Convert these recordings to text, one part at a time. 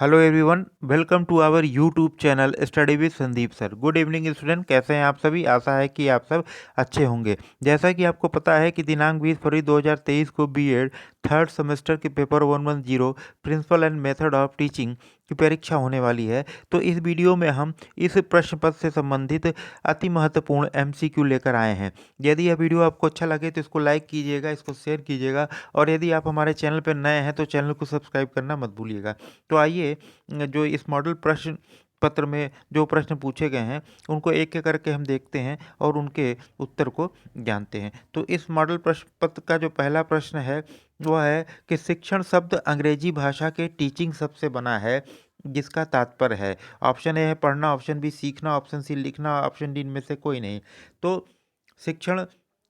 Hello everyone, welcome to our YouTube channel study with Sandeep sir. Good evening student, कैसे हैं आप सभी। आशा है कि आप सब अच्छे होंगे। जैसा कि आपको पता है कि दिनांक 20 फरवरी 2023 को बीएड थर्ड सेमेस्टर के paper 110 principle and method of teaching की परीक्षा होने वाली है। तो इस वीडियो में हम इस प्रश्न पत्र से संबंधित अति महत्वपूर्ण एमसीक्यू लेकर आए हैं। यदि यह वीडियो आपको अच्छा लगे तो इसको लाइक कीजिएगा, इसको शेयर कीजिएगा, और यदि आप हमारे चैनल पर नए हैं तो चैनल को सब्सक्राइब करना मत भूलिएगा। तो आइए, जो इस मॉडल प्रश्न पत्र में जो प्रश्न पूछे गए हैं उनको एक एक करके हम देखते हैं और उनके उत्तर को जानते हैं। तो इस मॉडल प्रश्न पत्र का जो पहला प्रश्न है वह है कि शिक्षण शब्द अंग्रेजी भाषा के टीचिंग शब्द से बना है, जिसका तात्पर्य है। ऑप्शन ए है पढ़ना, ऑप्शन बी सीखना, ऑप्शन सी लिखना, ऑप्शन डी इनमें से कोई नहीं। तो शिक्षण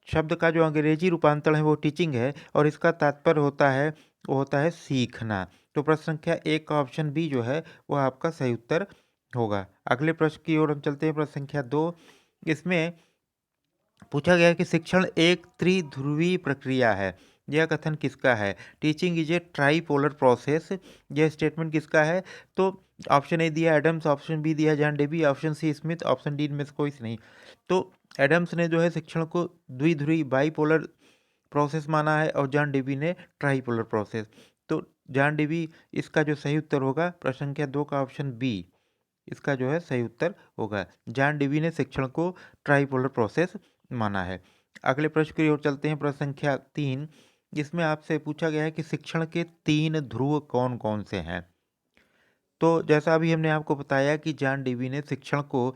शब्द का जो अंग्रेजी रूपांतरण है वो टीचिंग है और इसका तात्पर्य होता है वो होता है सीखना। तो प्रश्न संख्या एक का ऑप्शन बी जो है वह आपका सही उत्तर होगा। अगले प्रश्न की ओर हम चलते हैं, प्रश्न संख्या 2। इसमें पूछा गया है कि शिक्षण एक त्रिध्रुवीय प्रक्रिया है, यह कथन किसका है। Teaching is a tripolar process, यह स्टेटमेंट किसका है। तो ऑप्शन ए दिया एडम्स, ऑप्शन बी दिया John Dewey, option C Smith, option D में से कोई नहीं। तो एडम्स ने जो है शिक्षण को द्विध्रुवी बाईपोलर प्रोसेस माना है और जॉन डेवी ने ट्राईपोलर प्रोसेस। तो जॉन डेवी इसका जो सही उत्तर होगा प्रश्न संख्या 2 का ऑप्शन बी इसका जो है सही उत्तर होगा। जॉन डेवी ने शिक्षण को ट्राईपोलर प्रोसेस माना है। अगले प्रश्न की ओर चलते हैं, प्रश्न संख्या 3। जिसमें आपसे पूछा गया है कि शिक्षण के 3 ध्रुव कौन कौन से हैं। तो जैसा अभी हमने आपको बताया कि जॉन डेवी ने शिक्षण को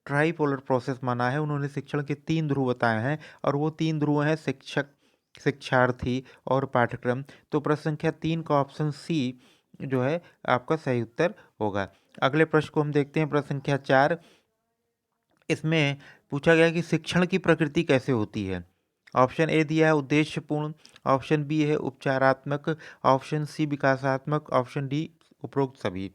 ट्राईपोलर प्रोसेस माना है। उन्होंने शिक्षण के 3 ध्रुव बताए हैं और वो 3 ध्रुव हैं शिक्षक, शिक्षार्थी और पाठ्यक्रम। तो प्रश्न संख्या 3 का ऑप्शन सी जो है आपका सही उत्तर होगा। अगले प्रश्न को हम देखते हैं, प्रश्न संख्या 4। इसमें पूछा गया कि शिक्षण की प्रकृति कैसे होती है। ऑप्शन ए दिया है उद्देश्यपूर्ण, ऑप्शन बी है उपचारात्मक, ऑप्शन सी विकासात्मक, ऑप्शन डी उपरोक्त सभी।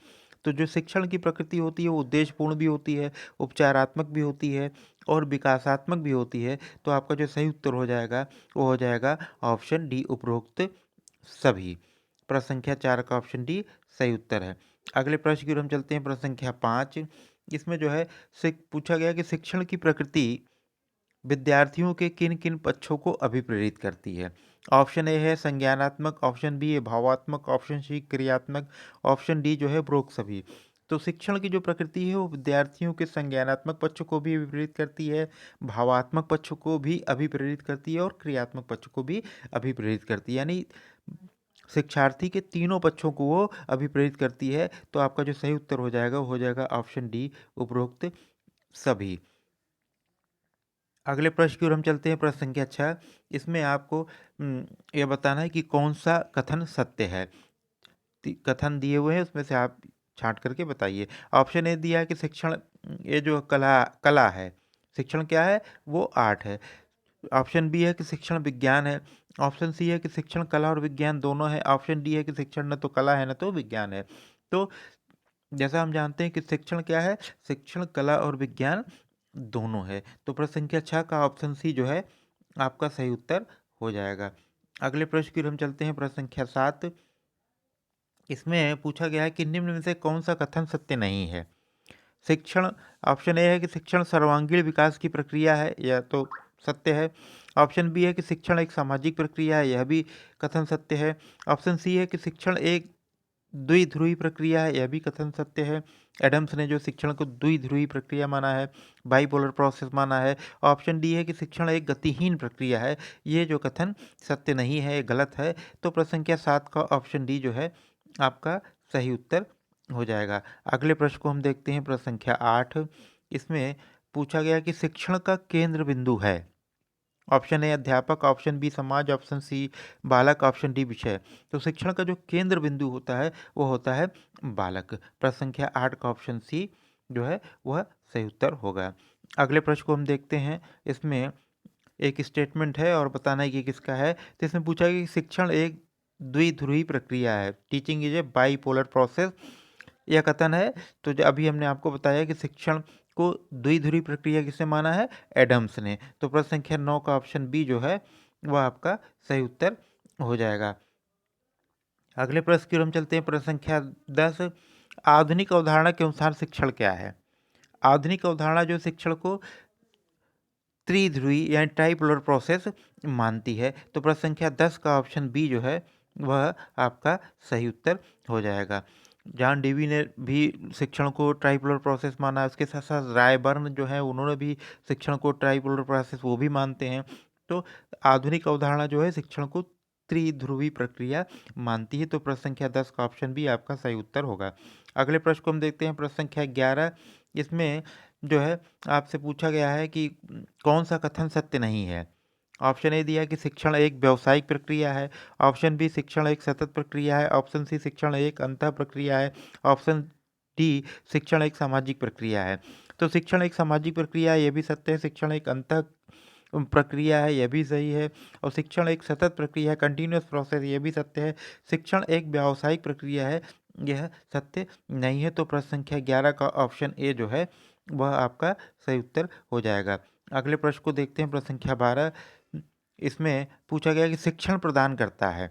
तो जो शिक्षण की प्रकृति होती है वो उद्देश्यपूर्ण भी होती है, उपचारात्मक भी होती है और विकासात्मक भी होती है। तो आपका जो सही उत्तर हो जाएगा वो हो जाएगा ऑप्शन डी उपरोक्त सभी। प्रश्न संख्या 4 का ऑप्शन डी सही उत्तर है। अगले प्रश्न की ओर हम चलते हैं, प्रश्न संख्या 5। इसमें जो है पूछा गया कि शिक्षण की प्रकृति विद्यार्थियों के किन किन पक्षों को अभिप्रेरित करती है। ऑप्शन ए है संज्ञानात्मक, ऑप्शन बी है भावात्मक, ऑप्शन सी क्रियात्मक, ऑप्शन डी जो है उपरोक्त सभी। तो शिक्षण की जो प्रकृति है वो विद्यार्थियों के संज्ञानात्मक पक्षों को भी अभिप्रेरित करती है, भावात्मक पक्षों को भी अभिप्रेरित करती है और क्रियात्मक पक्षों को भी अभिप्रेरित करती है। यानी शिक्षार्थी के तीनों पक्षों को वो अभिप्रेरित करती है। तो आपका जो सही उत्तर हो जाएगा वो हो जाएगा ऑप्शन डी उपरोक्त सभी। अगले प्रश्न की ओर हम चलते हैं, प्रश्न संख्या 6। इसमें आपको यह बताना है कि कौन सा कथन सत्य है। कथन दिए हुए हैं उसमें से आप छांट करके बताइए। ऑप्शन ए दिया है कि शिक्षण ये जो कला कला है, शिक्षण क्या है वो आर्ट है। ऑप्शन बी है कि शिक्षण विज्ञान है, ऑप्शन सी है कि शिक्षण कला और विज्ञान दोनों है, ऑप्शन डी है कि शिक्षण न तो कला है न तो विज्ञान है। तो जैसा हम जानते हैं कि शिक्षण क्या है, शिक्षण कला और विज्ञान दोनों है। तो प्रश्न संख्या 6 का ऑप्शन सी जो है आपका सही उत्तर हो जाएगा। अगले प्रश्न की ओर हम चलते हैं, प्रश्न संख्या 7। इसमें पूछा गया है कि निम्न में से कौन सा कथन सत्य नहीं है। शिक्षण, ऑप्शन ए है कि शिक्षण सर्वांगीण विकास की प्रक्रिया है, यह तो सत्य है। ऑप्शन बी है कि शिक्षण एक सामाजिक प्रक्रिया है, यह भी कथन सत्य है। ऑप्शन सी है कि शिक्षण एक द्विध्रुवी प्रक्रिया है, यह भी कथन सत्य है। एडम्स ने जो शिक्षण को द्विध्रुवी प्रक्रिया माना है, बाईपोलर प्रोसेस माना है। ऑप्शन डी है कि शिक्षण एक गतिहीन प्रक्रिया है, ये जो कथन सत्य नहीं है, ये गलत है। तो प्रश्न संख्या 7 का ऑप्शन डी जो है आपका सही उत्तर हो जाएगा। अगले प्रश्न को हम देखते हैं, प्रश्न संख्या 8। इसमें पूछा गया कि शिक्षण का केंद्र बिंदु है। ऑप्शन ए अध्यापक, ऑप्शन बी समाज, ऑप्शन सी बालक, ऑप्शन डी विषय। तो शिक्षण का जो केंद्र बिंदु होता है वो होता है बालक। प्रश्न संख्या 8 का ऑप्शन सी जो है वह सही उत्तर होगा। अगले प्रश्न को हम देखते हैं। इसमें एक स्टेटमेंट है और बताना है कि किसका है। तो इसमें पूछा गया कि शिक्षण एक द्विध्रुवी प्रक्रिया है, teaching is A bipolar process, यह कथन है। तो जो अभी हमने आपको बताया कि शिक्षण को द्विध्रुवी प्रक्रिया किसने माना है, एडम्स ने। तो प्रश्न संख्या 9 का ऑप्शन बी जो है वह आपका सही उत्तर हो जाएगा। अगले प्रश्न की ओर हम चलते हैं, प्रश्न संख्या 10। आधुनिक अवधारणा के अनुसार शिक्षण क्या है? आधुनिक अवधारणा जो शिक्षण को त्रिध्रुवी यानी ट्राइपोलर प्रोसेस मानती है। तो प्रश्न संख्या 10 का ऑप्शन बी जो है वह आपका सही उत्तर हो जाएगा। जॉन डेवी ने भी शिक्षण को ट्राइपोलर प्रोसेस माना, उसके साथ साथ रायबर्न जो है उन्होंने भी शिक्षण को ट्राइपोलर प्रोसेस वो भी मानते हैं। तो आधुनिक अवधारणा जो है शिक्षण को त्रिध्रुवी प्रक्रिया मानती है। तो प्रश्न संख्या 10 का ऑप्शन बी आपका सही उत्तर होगा। अगले प्रश्न को हम देखते हैं, प्रश्न संख्या 11। इसमें जो है आपसे पूछा गया है कि कौन सा कथन सत्य नहीं है। ऑप्शन ए दिया है कि शिक्षण एक व्यावसायिक प्रक्रिया है। ऑप्शन बी शिक्षण एक सतत प्रक्रिया है। ऑप्शन सी शिक्षण एक अंतः प्रक्रिया है। ऑप्शन डी शिक्षण एक सामाजिक प्रक्रिया है। तो शिक्षण एक सामाजिक प्रक्रिया है, यह भी सत्य है। शिक्षण एक अंतः प्रक्रिया है, यह भी सही है। और शिक्षण एक सतत प्रक्रिया है, कंटिन्यूअस प्रोसेस, यह भी सत्य है। शिक्षण एक व्यावसायिक प्रक्रिया है, यह सत्य नहीं है। तो प्रश्न संख्या 11 का ऑप्शन ए जो है वह आपका सही उत्तर हो जाएगा। अगले प्रश्न को देखते हैं, प्रश्न संख्या 12। इसमें पूछा गया कि शिक्षण प्रदान करता है।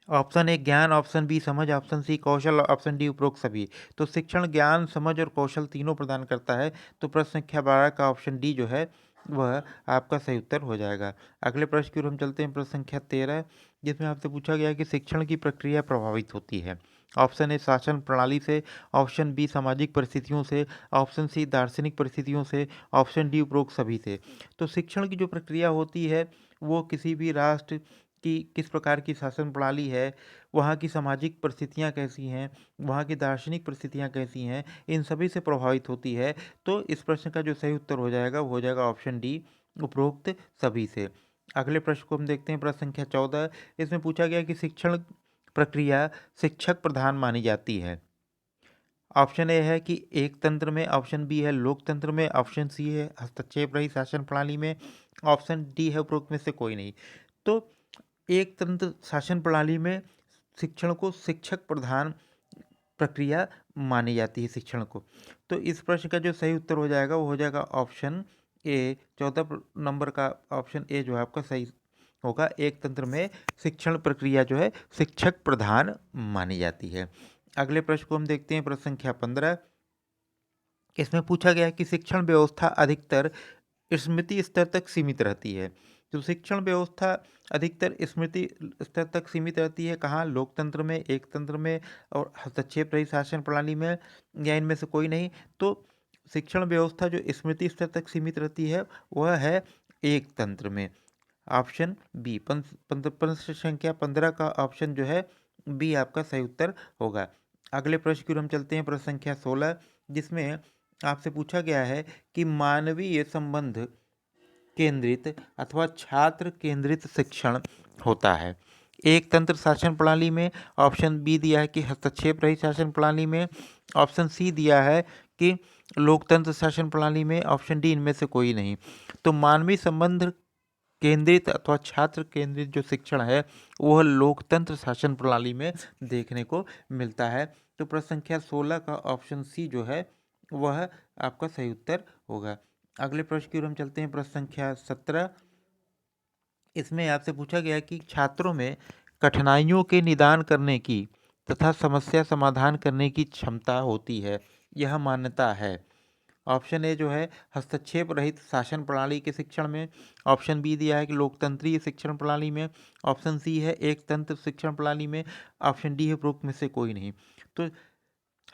ऑप्शन ए ज्ञान, ऑप्शन बी समझ, ऑप्शन सी कौशल, ऑप्शन डी उपरोक्त सभी। तो शिक्षण ज्ञान, समझ और कौशल तीनों प्रदान करता है। तो प्रश्न संख्या 12 का ऑप्शन डी जो है वह आपका सही उत्तर हो जाएगा। अगले प्रश्न की ओर हम चलते हैं, प्रश्न संख्या 13, जिसमें आपसे पूछा गया है कि शिक्षण की प्रक्रिया प्रभावित होती है। ऑप्शन ए शासन प्रणाली से, ऑप्शन बी सामाजिक परिस्थितियों से, ऑप्शन सी दार्शनिक परिस्थितियों से, ऑप्शन डी उपरोक्त सभी से। तो शिक्षण की जो प्रक्रिया होती है वो किसी भी राष्ट्र की किस प्रकार की शासन प्रणाली है, वहाँ की सामाजिक परिस्थितियाँ कैसी हैं, वहाँ की दार्शनिक परिस्थितियाँ कैसी हैं, इन सभी से प्रभावित होती है। तो इस प्रश्न का जो सही उत्तर हो जाएगा वो हो जाएगा ऑप्शन डी उपरोक्त सभी से। अगले प्रश्न को हम देखते हैं, प्रश्न संख्या 14। इसमें पूछा गया कि शिक्षण प्रक्रिया शिक्षक प्रधान मानी जाती है। ऑप्शन ए है कि एक तंत्र में, ऑप्शन बी है लोकतंत्र में, ऑप्शन सी है हस्तक्षेप रहित शासन प्रणाली में, ऑप्शन डी है उपरोक्त में से कोई नहीं। तो एक तंत्र शासन प्रणाली में शिक्षण को शिक्षक प्रधान प्रक्रिया मानी जाती है शिक्षण को। तो इस प्रश्न का जो सही उत्तर हो जाएगा वो हो जाएगा ऑप्शन ए, 14 नंबर का ऑप्शन ए जो है आपका सही होगा। एक तंत्र में शिक्षण प्रक्रिया जो है शिक्षक प्रधान मानी जाती है। अगले प्रश्न को हम देखते हैं, प्रश्न संख्या 15। इसमें पूछा गया है कि शिक्षण व्यवस्था अधिकतर स्मृति स्तर तक सीमित रहती है। तो शिक्षण व्यवस्था अधिकतर स्मृति स्तर तक सीमित रहती है कहाँ? लोकतंत्र में, एक तंत्र में और हस्तक्षेप रहित शासन प्रणाली में, या इनमें से कोई नहीं। तो शिक्षण व्यवस्था जो स्मृति स्तर तक सीमित रहती है वह है एक तंत्र में। ऑप्शन बी, प्रश्न संख्या 15 का ऑप्शन जो है बी आपका सही उत्तर होगा। अगले प्रश्न की ओर हम चलते हैं, प्रश्न संख्या 16, जिसमें आपसे पूछा गया है कि मानवीय संबंध केंद्रित अथवा छात्र केंद्रित शिक्षण होता है। एक तंत्र शासन प्रणाली में, ऑप्शन बी दिया है कि हस्तक्षेप रहित शासन प्रणाली में, ऑप्शन सी दिया है कि लोकतंत्र शासन प्रणाली में, ऑप्शन डी इनमें से कोई नहीं। तो मानवीय संबंध केंद्रित अथवा छात्र केंद्रित जो शिक्षण है वह लोकतंत्र शासन प्रणाली में देखने को मिलता है। तो प्रश्न संख्या 16 का ऑप्शन सी जो है वह आपका सही उत्तर होगा। अगले प्रश्न की ओर हम चलते हैं, प्रश्न संख्या 17। इसमें आपसे पूछा गया कि छात्रों में कठिनाइयों के निदान करने की तथा समस्या समाधान करने की क्षमता होती है, यह मान्यता है। ऑप्शन ए जो है हस्तक्षेप रहित शासन प्रणाली के शिक्षण में, ऑप्शन बी दिया है कि लोकतंत्रीय शिक्षण प्रणाली में, ऑप्शन सी है एक तंत्र शिक्षण प्रणाली में, ऑप्शन डी है उपरोक्त में से कोई नहीं। तो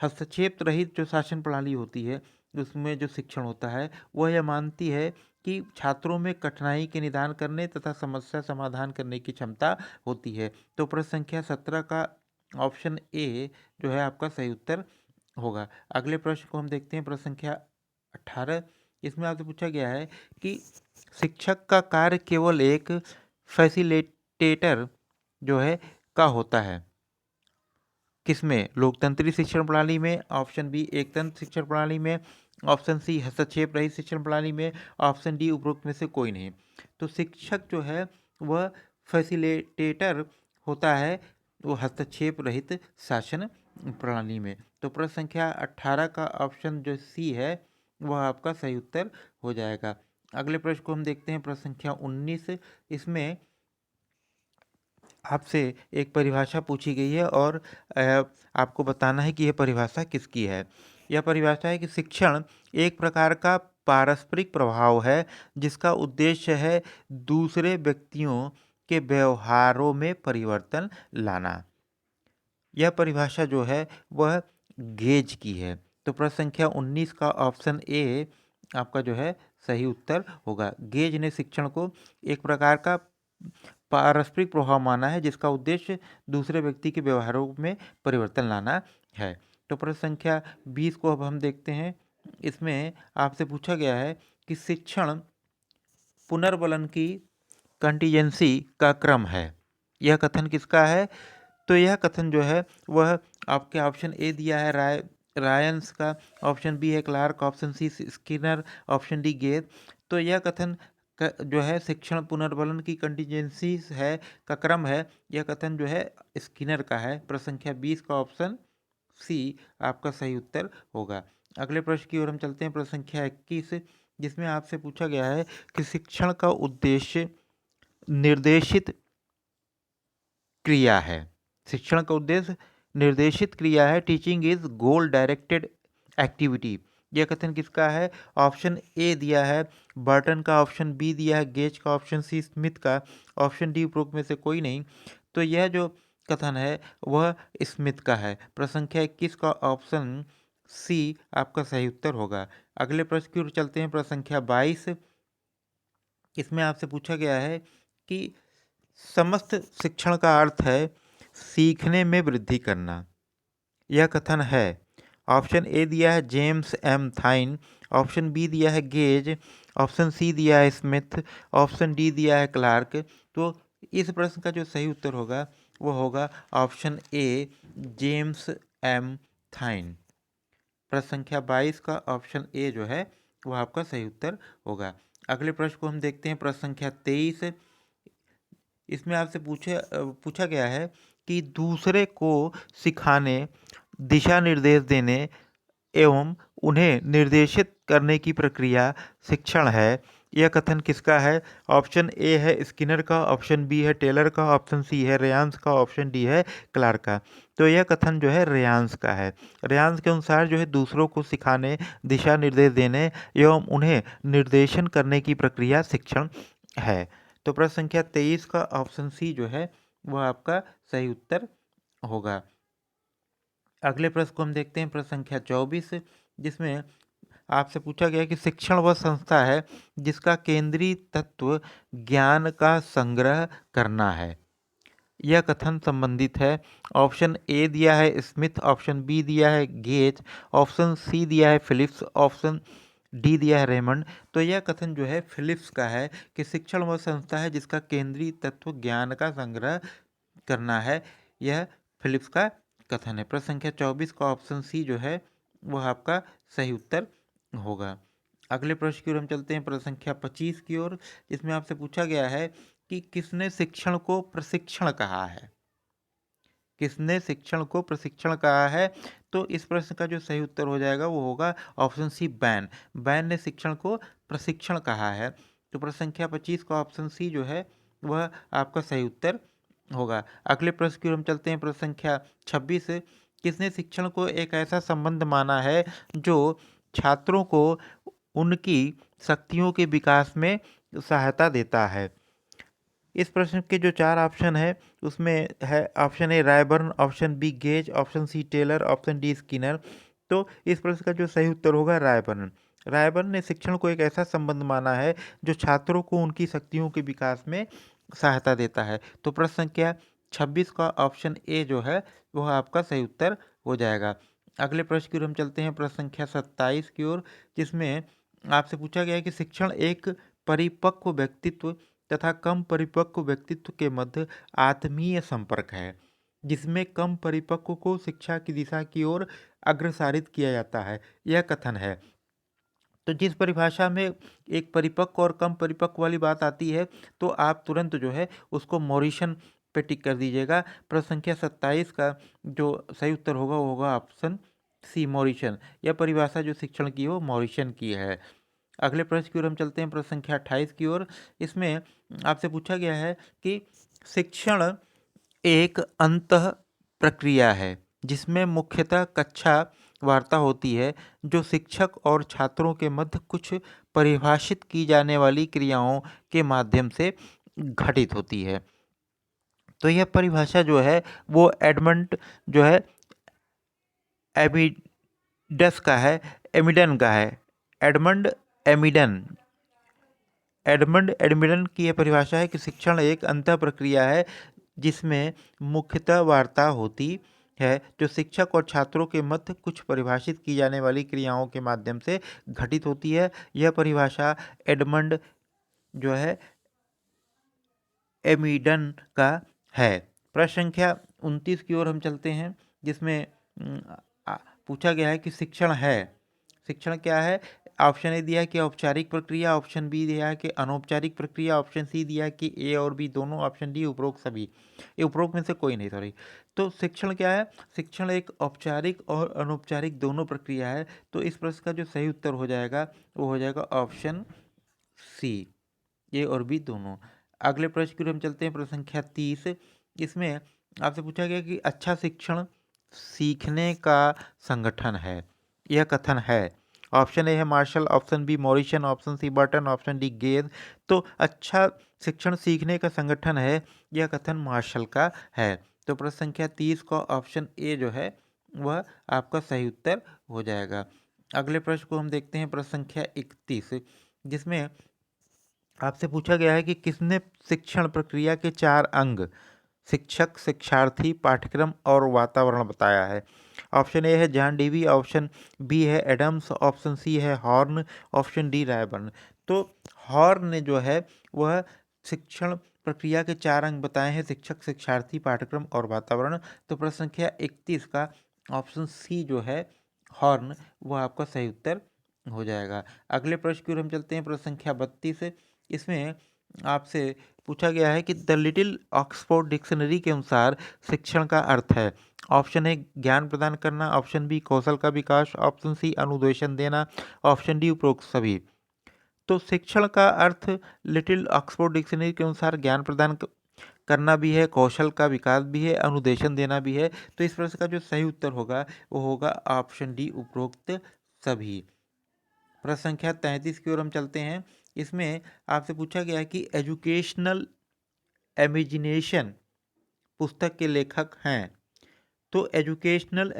हस्तक्षेप रहित जो शासन प्रणाली होती है उसमें जो शिक्षण होता है वह यह मानती है कि छात्रों में कठिनाई के निदान करने तथा समस्या समाधान करने की क्षमता होती है। तो प्रश्न संख्या 17 का ऑप्शन ए जो है आपका सही उत्तर होगा। अगले प्रश्न को हम देखते हैं, प्रश्न संख्या 18। इसमें आपसे पूछा गया है कि शिक्षक का कार्य केवल एक फैसिलिटेटर जो है का होता है, किसमें? लोकतंत्री शिक्षण प्रणाली में, ऑप्शन बी एक तंत्र शिक्षण प्रणाली में, ऑप्शन सी हस्तक्षेप रहित शिक्षण प्रणाली में, ऑप्शन डी उपरोक्त में से कोई नहीं। तो शिक्षक जो है वह फैसिलिटेटर होता है वो हस्तक्षेप रहित शासन प्रणाली में। तो प्रश्न संख्या 18 का ऑप्शन जो सी है वह आपका सही उत्तर हो जाएगा। अगले प्रश्न को हम देखते हैं, प्रश्न संख्या 19। इसमें आपसे एक परिभाषा पूछी गई है और अ, आपको बताना है कि यह परिभाषा किसकी है। यह परिभाषा है कि शिक्षण एक प्रकार का पारस्परिक प्रभाव है जिसका उद्देश्य है दूसरे व्यक्तियों के व्यवहारों में परिवर्तन लाना। यह परिभाषा जो है वह गेज की है। तो प्रश्न संख्या 19 का ऑप्शन ए आपका जो है सही उत्तर होगा। गेज ने शिक्षण को एक प्रकार का पारस्परिक प्रभाव माना है जिसका उद्देश्य दूसरे व्यक्ति के व्यवहारों में परिवर्तन लाना है। तो प्रश्न संख्या 20 को अब हम देखते हैं। इसमें आपसे पूछा गया है कि शिक्षण पुनर्बलन की कंटीजेंसी का क्रम है। यह कथन किसका है? तो यह कथन जो है वह आपके ऑप्शन ए दिया है रायंस का, ऑप्शन बी है Clarke, option C Skinner, option D Gage. तो यह कथन जो है शिक्षण पुनर्बलन की कंटीजेंसी है का क्रम है, यह कथन जो है स्किनर का है। प्रश्न संख्या 20 का ऑप्शन सी आपका सही उत्तर होगा। अगले प्रश्न की ओर हम चलते हैं। प्रश्न संख्या 21 जिसमें आपसे पूछा गया है कि शिक्षण का उद्देश्य निर्देशित क्रिया है। शिक्षण का उद्देश्य निर्देशित क्रिया है। Teaching is goal directed activity. यह कथन किसका है? ऑप्शन ए दिया है बर्टन का, ऑप्शन बी दिया है गेज का, ऑप्शन सी स्मिथ का, ऑप्शन डी उपरोक्त में से कोई नहीं। तो यह जो कथन है वह स्मिथ का है। प्रश्न संख्या 21 का ऑप्शन सी आपका सही उत्तर होगा। अगले प्रश्न की ओर चलते हैं। प्रश्न संख्या 22 इसमें आपसे पूछा गया है कि समस्त शिक्षण का अर्थ है सीखने में वृद्धि करना। यह कथन है। ऑप्शन ए दिया है जेम्स एम थाइन, ऑप्शन बी दिया है गेज, ऑप्शन सी दिया है स्मिथ, ऑप्शन डी दिया है क्लार्क। तो इस प्रश्न का जो सही उत्तर होगा वो होगा ऑप्शन ए जेम्स एम थाइन। प्रश्न संख्या 22 का ऑप्शन ए जो है वो आपका सही उत्तर होगा। अगले प्रश्न को हम देखते हैं। प्रश्न संख्या 23 इसमें आपसे पूछा गया है कि दूसरे को सिखाने, दिशा निर्देश देने एवं उन्हें निर्देशित करने की प्रक्रिया शिक्षण है। यह कथन किसका है? ऑप्शन ए है स्किनर का, ऑप्शन बी है टेलर का, ऑप्शन सी है रेयांस का, ऑप्शन डी है क्लार्क का। तो यह कथन जो है रेयांस का है। रेयांस के अनुसार जो है दूसरों को सिखाने, दिशा निर्देश देने एवं उन्हें निर्देशन करने की प्रक्रिया शिक्षण है। तो प्रश्न संख्या 23 का ऑप्शन सी जो है वह आपका सही उत्तर होगा। अगले प्रश्न को हम देखते हैं। प्रश्न संख्या 24 जिसमें आपसे पूछा गया कि शिक्षण वह संस्था है जिसका केंद्रीय तत्व ज्ञान का संग्रह करना है। यह कथन संबंधित है। ऑप्शन ए दिया है स्मिथ, ऑप्शन बी दिया है गेज, ऑप्शन सी दिया है फिलिप्स, ऑप्शन डी दिया है रेमंड। तो यह कथन जो है फिलिप्स का है कि शिक्षण वह संस्था है जिसका केंद्रीय तत्व ज्ञान का संग्रह करना है। यह फिलिप्स का कथन है। प्रश्न संख्या 24 का ऑप्शन सी जो है वह आपका सही उत्तर होगा। अगले प्रश्न की ओर हम चलते हैं। प्रश्न संख्या 25 की ओर जिसमें आपसे पूछा गया है कि किसने शिक्षण को प्रशिक्षण कहा है। किसने शिक्षण को प्रशिक्षण कहा है? तो इस प्रश्न का जो सही उत्तर हो जाएगा वो होगा ऑप्शन सी बैन। बैन ने शिक्षण को प्रशिक्षण कहा है। तो प्रश्न संख्या 25 का ऑप्शन सी जो है वह आपका सही उत्तर होगा। अगले प्रश्न की ओर हम चलते हैं। प्रश्न संख्या 26 किसने शिक्षण को एक ऐसा संबंध माना है जो छात्रों को उनकी शक्तियों के विकास में सहायता देता है। इस प्रश्न के जो 4 ऑप्शन है उसमें है option A Rayburn, option B Gage, option C Taylor, option D Skinner. तो इस प्रश्न का जो सही उत्तर होगा रायबर्न। रायबर्न ने शिक्षण को एक ऐसा संबंध माना है जो छात्रों को उनकी शक्तियों के विकास में सहायता देता है। तो प्रश्न संख्या 26 का ऑप्शन ए जो है वह आपका सही उत्तर हो जाएगा। अगले प्रश्न की ओर हम चलते हैं। प्रश्न संख्या 27 की ओर जिसमें आपसे पूछा गया है कि शिक्षण एक परिपक्व व्यक्तित्व तथा कम परिपक्व व्यक्तित्व के मध्य आत्मीय संपर्क है जिसमें कम परिपक्व को शिक्षा की दिशा की ओर अग्रसारित किया जाता है। यह कथन है। तो जिस परिभाषा में एक परिपक्व और कम परिपक्व वाली बात आती है तो आप तुरंत जो है उसको मॉरिशन पे टिक कर दीजिएगा। प्रश्न संख्या 27 का जो सही उत्तर होगा वो होगा ऑप्शन सी मॉरिशन। यह परिभाषा जो शिक्षण की हो मॉरिशन की है। अगले प्रश्न की ओर हम चलते हैं। प्रश्न संख्या 28 की ओर इसमें आपसे पूछा गया है कि शिक्षण एक अंतः प्रक्रिया है जिसमें मुख्यतः कक्षा वार्ता होती है जो शिक्षक और छात्रों के मध्य कुछ परिभाषित की जाने वाली क्रियाओं के माध्यम से घटित होती है। तो यह परिभाषा जो है वो एडमंड जो है एमिडस का है एमिडन का है एडमंड एमिडन एडमंड एडमिडन की यह परिभाषा है कि शिक्षण एक अंतः प्रक्रिया है जिसमें मुख्यतः वार्ता होती है जो शिक्षक और छात्रों के मध्य कुछ परिभाषित की जाने वाली क्रियाओं के माध्यम से घटित होती है। यह परिभाषा एडमंड जो है एमिडन का है। प्रश्न संख्या 29 की ओर हम चलते हैं जिसमें पूछा गया है कि शिक्षण है, शिक्षण क्या है। ऑप्शन ए दिया है कि औपचारिक प्रक्रिया, ऑप्शन बी दिया है कि अनौपचारिक प्रक्रिया, ऑप्शन सी दिया है कि ए और बी दोनों, ऑप्शन डी उपरोक्त सभी। ये उपरोक्त में से कोई नहीं, सॉरी। तो शिक्षण क्या है? शिक्षण एक औपचारिक और अनौपचारिक दोनों प्रक्रिया है। तो इस प्रश्न का जो सही उत्तर हो जाएगा वो हो जाएगा ऑप्शन सी, ए और बी दोनों। अगले प्रश्न की ओर हम चलते हैं, प्रश्न संख्या 30। इसमें आपसे पूछा गया कि अच्छा शिक्षण सीखने का संगठन है, यह कथन है। ऑप्शन ए है Marshall, option B Morrison, option C Burton, option D Gage. तो अच्छा शिक्षण सीखने का संगठन है, यह कथन मार्शल का है। तो प्रश्न संख्या 30 का ऑप्शन ए जो है वह आपका सही उत्तर हो जाएगा। अगले प्रश्न को हम देखते हैं, प्रश्न संख्या 31, जिसमें आपसे पूछा गया है कि किसने शिक्षण प्रक्रिया के 4 अंग शिक्षक, शिक्षार्थी, पाठ्यक्रम और वातावरण बताया है। ऑप्शन ए है जॉन डेवी, ऑप्शन बी है एडम्स, ऑप्शन सी है हॉर्न, ऑप्शन डी रायबर्न। तो हॉर्न ने जो है वह शिक्षण प्रक्रिया के 4 अंग बताए हैं, शिक्षक, शिक्षार्थी, पाठ्यक्रम और वातावरण। तो प्रश्न संख्या 31 का ऑप्शन सी जो है हॉर्न, वह आपका सही उत्तर हो जाएगा। अगले प्रश्न की ओर हम चलते हैं, प्रश्न संख्या 32। इसमें आपसे पूछा गया है कि द लिटिल ऑक्सफोर्ड डिक्शनरी के अनुसार शिक्षण का अर्थ है। ऑप्शन ए ज्ञान प्रदान करना, ऑप्शन बी कौशल का विकास, ऑप्शन सी अनुदेशन देना, ऑप्शन डी उपरोक्त सभी। तो शिक्षण का अर्थ लिटिल ऑक्सफोर्ड डिक्शनरी के अनुसार ज्ञान प्रदान करना भी है, कौशल का विकास भी है, अनुदेशन देना भी है। तो इस प्रश्न का जो सही उत्तर होगा वो होगा ऑप्शन डी उपरोक्त सभी। प्रश्न संख्या 33 की ओर हम चलते हैं। इसमें आपसे पूछा गया है कि एजुकेशनल इमेजिनेशन पुस्तक के लेखक हैं। तो एजुकेशनल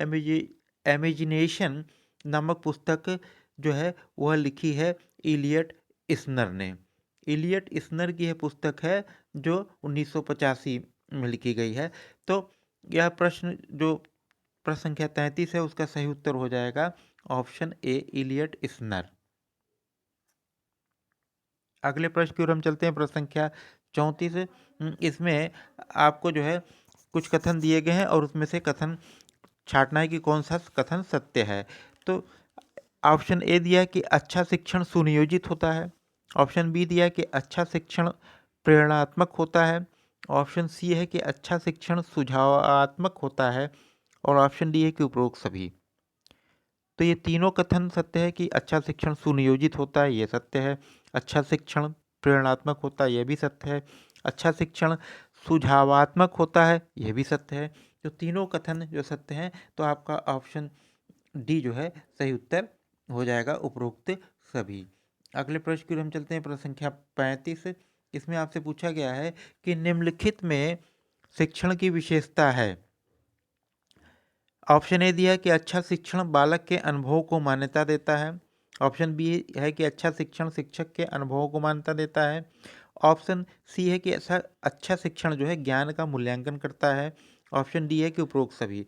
इमेजिनेशन नामक पुस्तक जो है वह लिखी है इलियट इसनर ने। इलियट इसनर की यह पुस्तक है जो 1985 में लिखी गई है। तो यह प्रश्न जो प्रश्न संख्या 33 है उसका सही उत्तर हो जाएगा ऑप्शन ए इलियट इसनर। अगले प्रश्न की ओर हम चलते हैं, प्रश्न संख्या 34। इसमें आपको जो है कुछ कथन दिए गए हैं और उसमें से कथन छांटना है कि कौन सा कथन सत्य है। तो ऑप्शन ए दिया है कि अच्छा शिक्षण सुनियोजित होता है, ऑप्शन बी दिया है कि अच्छा शिक्षण प्रेरणात्मक होता है, ऑप्शन सी है कि अच्छा शिक्षण सुझावात्मक होता है, और ऑप्शन डी है कि उपरोक्त सभी। तो ये तीनों कथन सत्य है कि अच्छा शिक्षण सुनियोजित होता है, ये सत्य है। अच्छा शिक्षण प्रेरणात्मक होता है, यह भी सत्य है। अच्छा शिक्षण सुझावात्मक होता है, यह भी सत्य है। तो तीनों कथन जो सत्य हैं, तो आपका ऑप्शन डी जो है सही उत्तर हो जाएगा उपरोक्त सभी। अगले प्रश्न की ओर हम चलते हैं, प्रश्न संख्या 35। इसमें आपसे पूछा गया है कि निम्नलिखित में शिक्षण की विशेषता है। ऑप्शन ए दिया है कि अच्छा शिक्षण बालक के अनुभवों को मान्यता देता है, ऑप्शन बी है कि अच्छा शिक्षण शिक्षक के अनुभवों को मान्यता देता है, ऑप्शन सी है कि ऐसा अच्छा शिक्षण जो है ज्ञान का मूल्यांकन करता है, ऑप्शन डी है कि उपरोक्त सभी।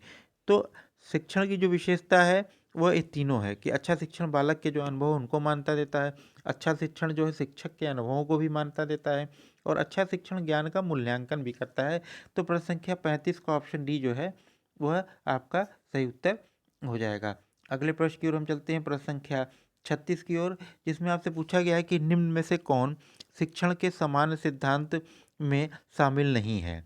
तो शिक्षण की जो विशेषता है वह ये तीनों है कि अच्छा शिक्षण बालक के जो अनुभव उनको मान्यता देता है, अच्छा शिक्षण जो है शिक्षक के अनुभवों को भी मान्यता देता है, और अच्छा शिक्षण ज्ञान का मूल्यांकन भी करता है। तो प्रश्न संख्या 35 का ऑप्शन डी जो है वह आपका सही उत्तर हो जाएगा। अगले प्रश्न की ओर हम चलते हैं, प्रश्न संख्या 36 की ओर, जिसमें आपसे पूछा गया है कि निम्न में से कौन शिक्षण के सामान्य सिद्धांत में शामिल नहीं है।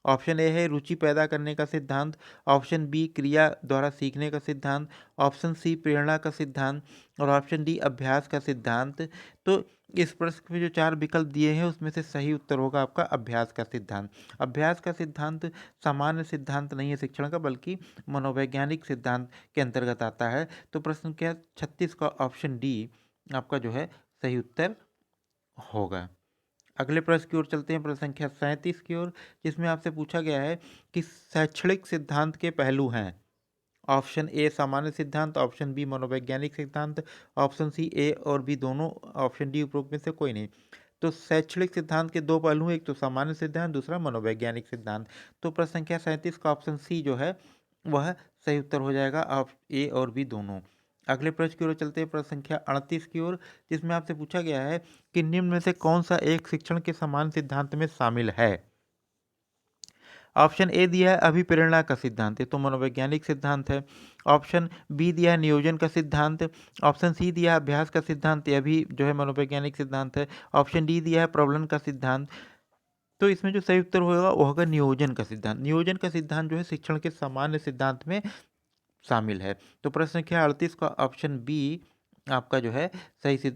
ऑप्शन ए है रुचि पैदा करने का सिद्धांत, ऑप्शन बी क्रिया द्वारा सीखने का सिद्धांत, ऑप्शन सी प्रेरणा का सिद्धांत, और ऑप्शन डी अभ्यास का सिद्धांत। तो इस प्रश्न में जो 4 विकल्प दिए हैं उसमें से सही उत्तर होगा आपका अभ्यास का सिद्धांत। अभ्यास का सिद्धांत सामान्य सिद्धांत नहीं है शिक्षण का, बल्कि मनोवैज्ञानिक सिद्धांत के अंतर्गत आता है। तो प्रश्न क्या 36 का ऑप्शन डी आपका जो है सही उत्तर होगा। अगले प्रश्न की ओर चलते हैं, प्रश्न संख्या 37 की ओर, जिसमें आपसे पूछा गया है कि शैक्षणिक सिद्धांत के पहलू हैं। ऑप्शन ए सामान्य सिद्धांत, ऑप्शन बी मनोवैज्ञानिक सिद्धांत, ऑप्शन सी ए और बी दोनों, ऑप्शन डी उपरोक्त में से कोई नहीं। तो शैक्षणिक सिद्धांत के दो पहलू हैं, एक तो सामान्य सिद्धांत, दूसरा मनोवैज्ञानिक सिद्धांत। तो प्रश्न संख्या 37 का ऑप्शन सी जो है वह सही उत्तर हो जाएगा, आप ए और बी दोनों। अगले प्रश्न की ओर चलते हैं, प्रश्न संख्या 38 की ओर, जिसमें आपसे पूछा गया है कि निम्न में से कौन सा एक शिक्षण के समान सिद्धांत में शामिल है। ऑप्शन ए दिया है अभिप्रेरणा का सिद्धांत, ये तो मनोवैज्ञानिक सिद्धांत है। ऑप्शन बी दिया है नियोजन का सिद्धांत। ऑप्शन सी दिया है अभ्यास का सिद्धांत, यह भी जो है मनोवैज्ञानिक सिद्धांत है। ऑप्शन डी दिया है प्रबलन का सिद्धांत। तो इसमें जो सही उत्तर होगा वो होगा नियोजन का सिद्धांत। नियोजन का सिद्धांत जो है शिक्षण के सामान्य सिद्धांत में शामिल है। तो प्रश्न संख्या 38 का ऑप्शन बी आपका जो है सही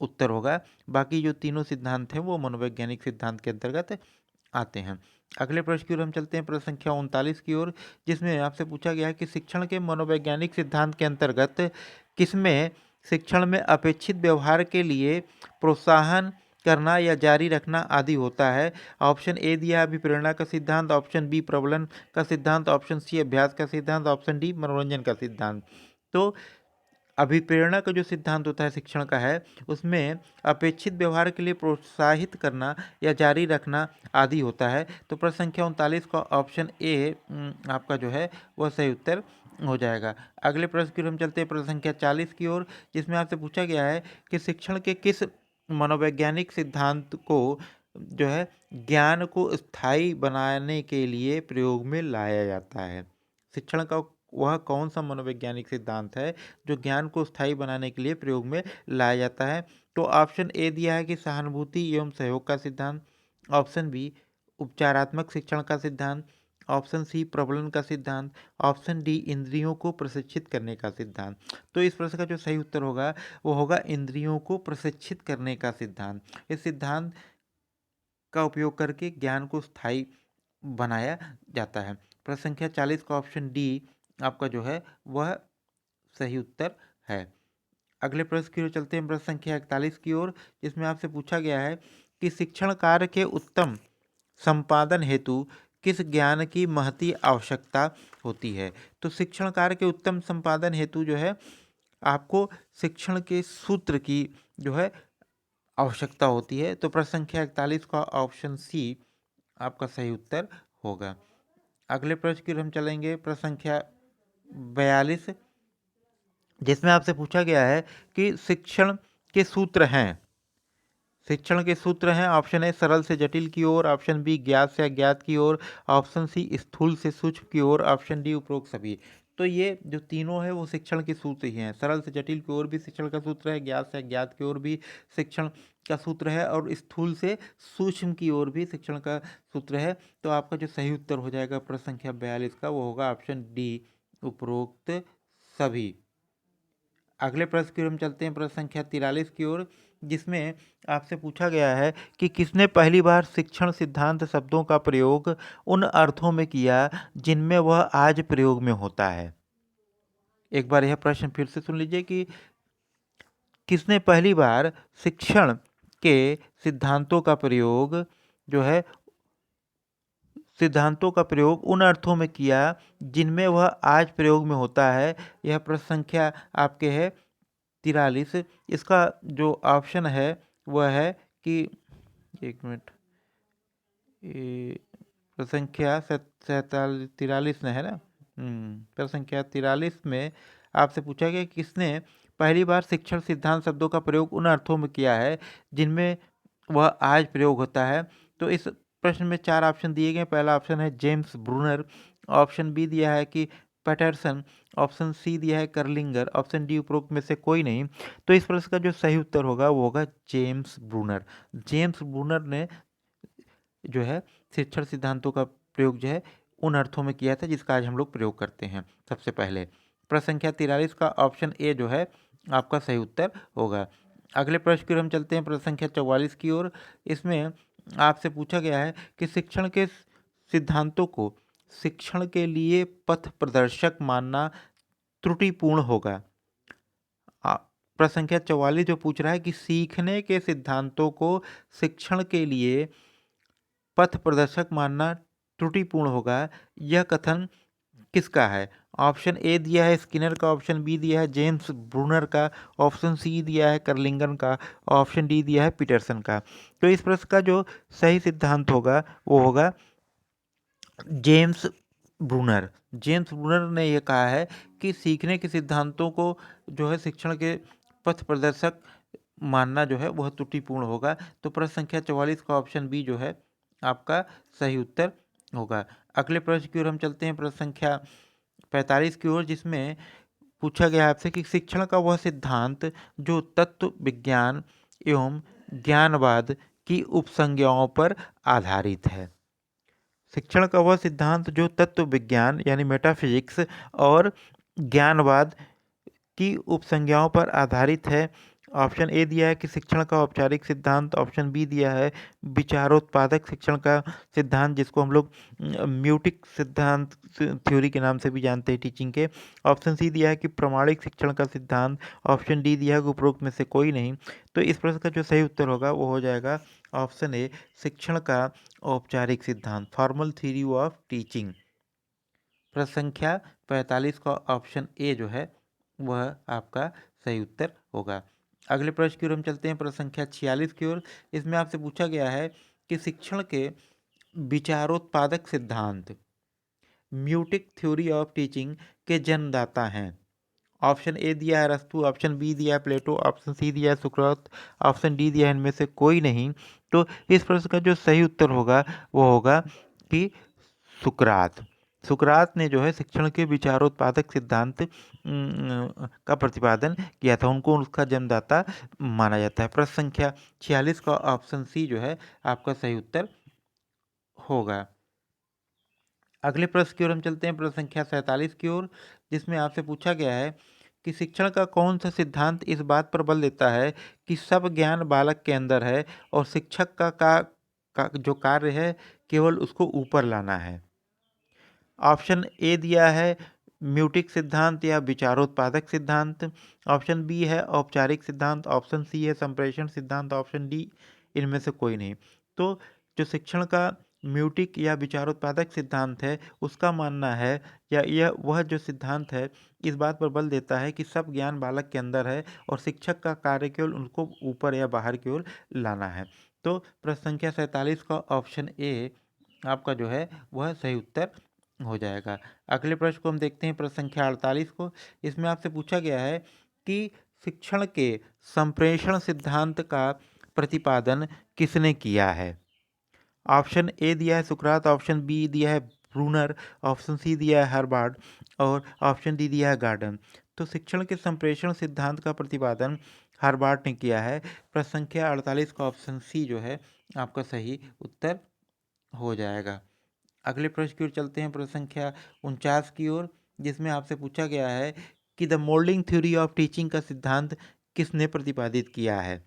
उत्तर होगा। बाकी जो तीनों सिद्धांत हैं वो मनोवैज्ञानिक सिद्धांत के अंतर्गत आते हैं। अगले प्रश्न की ओर हम चलते हैं, प्रश्न संख्या 39 की ओर, जिसमें आपसे पूछा गया है कि शिक्षण के मनोवैज्ञानिक सिद्धांत के अंतर्गत किसमें शिक्षण में अपेक्षित व्यवहार के लिए प्रोत्साहन करना या जारी रखना आदि होता है। ऑप्शन ए दिया है अभिप्रेरणा का सिद्धांत, ऑप्शन बी प्रबलन का सिद्धांत, ऑप्शन सी अभ्यास का सिद्धांत, ऑप्शन डी मनोरंजन का सिद्धांत। तो अभिप्रेरणा का जो सिद्धांत होता है शिक्षण का है, उसमें अपेक्षित व्यवहार के लिए प्रोत्साहित करना या जारी रखना आदि होता है। तो प्रश्न संख्या 39 का ऑप्शन ए आपका जो है वह सही उत्तर हो जाएगा। अगले प्रश्न की ओर हम चलते हैं, प्रश्न संख्या 40 की ओर, जिसमें आपसे पूछा गया है कि शिक्षण के किस मनोवैज्ञानिक सिद्धांत को जो है ज्ञान को स्थायी बनाने के लिए प्रयोग में लाया जाता है। शिक्षण का वह कौन सा मनोवैज्ञानिक सिद्धांत है जो ज्ञान को स्थायी बनाने के लिए प्रयोग में लाया जाता है। तो ऑप्शन ए दिया है कि सहानुभूति एवं सहयोग का सिद्धांत, ऑप्शन बी उपचारात्मक शिक्षण का सिद्धांत, ऑप्शन सी प्रबलन का सिद्धांत, ऑप्शन डी इंद्रियों को प्रशिक्षित करने का सिद्धांत। तो इस प्रश्न का जो सही उत्तर होगा वो होगा इंद्रियों को प्रशिक्षित करने का सिद्धांत। इस सिद्धांत का उपयोग करके ज्ञान को स्थायी बनाया जाता है। प्रश्न संख्या 40 का ऑप्शन डी आपका जो है वह सही उत्तर है। अगले प्रश्न की ओर चलते हैं, प्रश्न संख्या 41 की ओर, जिसमें आपसे पूछा गया है कि शिक्षण कार्य के उत्तम संपादन हेतु किस ज्ञान की महती आवश्यकता होती है। तो शिक्षण कार्य के उत्तम संपादन हेतु जो है आपको शिक्षण के सूत्र की जो है आवश्यकता होती है। तो प्रश्न संख्या 41 का ऑप्शन सी आपका सही उत्तर होगा। अगले प्रश्न की ओर हम चलेंगे, प्रश्न संख्या 42, जिसमें आपसे पूछा गया है कि शिक्षण के सूत्र हैं। शिक्षण के सूत्र हैं, ऑप्शन ए सरल से जटिल की ओर, ऑप्शन बी ज्ञात से अज्ञात की ओर, ऑप्शन सी स्थूल से सूक्ष्म की ओर, ऑप्शन डी उपरोक्त सभी। तो ये जो तीनों है वो शिक्षण के सूत्र ही हैं। सरल से जटिल की ओर भी शिक्षण का सूत्र है, ज्ञात से अज्ञात की ओर भी शिक्षण का सूत्र है, और स्थूल से सूक्ष्म की ओर भी शिक्षण का सूत्र है। तो आपका जो सही उत्तर हो जाएगा प्रश्न संख्या 42 का वो होगा ऑप्शन डी उपरोक्त सभी। अगले प्रश्न की ओर हम चलते हैं, प्रश्न संख्या 43 की ओर, जिसमें आपसे पूछा गया है कि किसने पहली बार शिक्षण सिद्धांत शब्दों का प्रयोग उन अर्थों में किया जिनमें वह आज प्रयोग में होता है। एक बार यह प्रश्न फिर से सुन लीजिए कि किसने पहली बार शिक्षण के सिद्धांतों का प्रयोग जो है सिद्धांतों का प्रयोग उन अर्थों में किया जिनमें वह आज प्रयोग में होता है। यह प्रश्न संख्या आपके है 43। इसका जो ऑप्शन है वह है कि एक मिनट, प्रश्न संख्या 43 में है ना, प्रश्न संख्या 43 में आपसे पूछा गया किसने पहली बार शिक्षण सिद्धांत शब्दों का प्रयोग उन अर्थों में किया है जिनमें वह आज प्रयोग होता है। तो इस प्रश्न में 4 ऑप्शन दिए गए। पहला ऑप्शन है जेम्स ब्रूनर, ऑप्शन बी दिया है कि पैटरसन, ऑप्शन सी दिया है कर्लिंगर, ऑप्शन डी उपरोक्त में से कोई नहीं। तो इस प्रश्न का जो सही उत्तर होगा वो होगा जेम्स ब्रूनर। जेम्स ब्रूनर ने जो है शिक्षण सिद्धांतों का प्रयोग जो है उन अर्थों में किया था जिसका आज हम लोग प्रयोग करते हैं सबसे पहले। प्रश्न संख्या 43 का ऑप्शन ए जो है आपका सही उत्तर होगा। अगले प्रश्न की ओर हम चलते हैं, प्रश्न संख्या 44 की ओर। इसमें आपसे पूछा गया है कि शिक्षण के सिद्धांतों को शिक्षण के लिए पथ प्रदर्शक मानना त्रुटिपूर्ण होगा। आ- प्रश्न संख्या 44 जो पूछ रहा है कि सीखने के सिद्धांतों को शिक्षण के लिए पथ प्रदर्शक मानना त्रुटिपूर्ण होगा, यह कथन किसका है? ऑप्शन ए दिया है स्किनर का, ऑप्शन बी दिया है जेम्स ब्रूनर का, ऑप्शन सी दिया है कर्लिंगन का, ऑप्शन डी दिया है पीटरसन का। तो इस प्रश्न का जो सही सिद्धांत होगा वो होगा जेम्स ब्रूनर। जेम्स ब्रूनर ने यह कहा है कि सीखने के सिद्धांतों को जो है शिक्षण के पथ प्रदर्शक मानना जो है वह त्रुटिपूर्ण होगा। तो प्रश्न संख्या 44 का ऑप्शन बी जो है आपका सही उत्तर होगा। अगले प्रश्न की ओर हम चलते हैं, प्रश्न संख्या 45 की ओर, जिसमें पूछा गया आपसे कि शिक्षण का वह सिद्धांत जो तत्व विज्ञान एवं ज्ञानवाद की उपसंज्ञाओं पर आधारित है। शिक्षण का वह सिद्धांत जो तत्व विज्ञान यानी मेटाफिजिक्स और ज्ञानवाद की उपसंज्ञाओं पर आधारित है। ऑप्शन ए दिया है कि शिक्षण का औपचारिक सिद्धांत, ऑप्शन बी दिया है विचारोत्पादक शिक्षण का सिद्धांत, जिसको हम लोग म्यूटिक सिद्धांत थ्योरी के नाम से भी जानते हैं टीचिंग के, ऑप्शन सी दिया है कि प्रमाणिक शिक्षण का सिद्धांत, ऑप्शन डी दिया है कि उपरोक्त में से कोई नहीं। तो इस प्रश्न का जो सही उत्तर होगा वो हो जाएगा ऑप्शन ए, शिक्षण का औपचारिक सिद्धांत, फॉर्मल थ्योरी ऑफ टीचिंग। प्रश्न संख्या 45 का ऑप्शन ए जो है वह आपका सही उत्तर होगा। अगले प्रश्न की ओर हम चलते हैं, प्रश्न संख्या 46 की ओर। इसमें आपसे पूछा गया है कि शिक्षण के विचारोत्पादक सिद्धांत म्यूटिक थ्योरी ऑफ टीचिंग के जन्मदाता हैं। ऑप्शन ए दिया है अरस्तु, ऑप्शन बी दिया है प्लेटो, ऑप्शन सी दिया है सुकरात, ऑप्शन डी दिया है इनमें से कोई नहीं। तो इस प्रश्न का जो सही उत्तर होगा वो होगा कि सुकरात। सुकरात ने जो है शिक्षण के विचारोत्पादक सिद्धांत का प्रतिपादन किया था, उनको उसका जन्मदाता माना जाता है। प्रश्न संख्या 46 का ऑप्शन सी जो है आपका सही उत्तर होगा। अगले प्रश्न की ओर हम चलते हैं, प्रश्न संख्या 47 की ओर, जिसमें आपसे पूछा गया है कि शिक्षण का कौन सा सिद्धांत इस बात पर बल देता है कि सब ज्ञान बालक के अंदर है और शिक्षक का जो कार्य है केवल उसको ऊपर लाना है। ऑप्शन ए दिया है म्यूटिक सिद्धांत या विचारोत्पादक सिद्धांत, ऑप्शन बी है औपचारिक सिद्धांत, ऑप्शन सी है संप्रेषण सिद्धांत, ऑप्शन डी इनमें से कोई नहीं। तो जो शिक्षण का म्यूटिक या विचारोत्पादक सिद्धांत है उसका मानना है, या यह वह जो सिद्धांत है इस बात पर बल देता है कि सब ज्ञान बालक के अंदर है और शिक्षक का कार्य केवल उनको ऊपर या बाहर की ओर लाना है। तो प्रश्न संख्या 47 का ऑप्शन ए आपका जो है वह सही उत्तर हो जाएगा। अगले प्रश्न को हम देखते हैं, प्रश्न संख्या 48 को। इसमें आपसे पूछा गया है कि शिक्षण के संप्रेषण सिद्धांत का प्रतिपादन किसने किया है। ऑप्शन ए दिया है सुकरात, ऑप्शन बी दिया है ब्रूनर, ऑप्शन सी दिया है हर्बार्ड और ऑप्शन डी दिया है गार्डन। तो शिक्षण के संप्रेषण सिद्धांत का प्रतिपादन हर्बार्ड ने किया है। प्रश्न संख्या 48 का ऑप्शन सी जो है आपका सही उत्तर हो जाएगा। अगले प्रश्न की ओर चलते हैं, प्रश्न संख्या 49 की ओर, जिसमें आपसे पूछा गया है कि the moulding theory of teaching का सिद्धांत किसने प्रतिपादित किया है।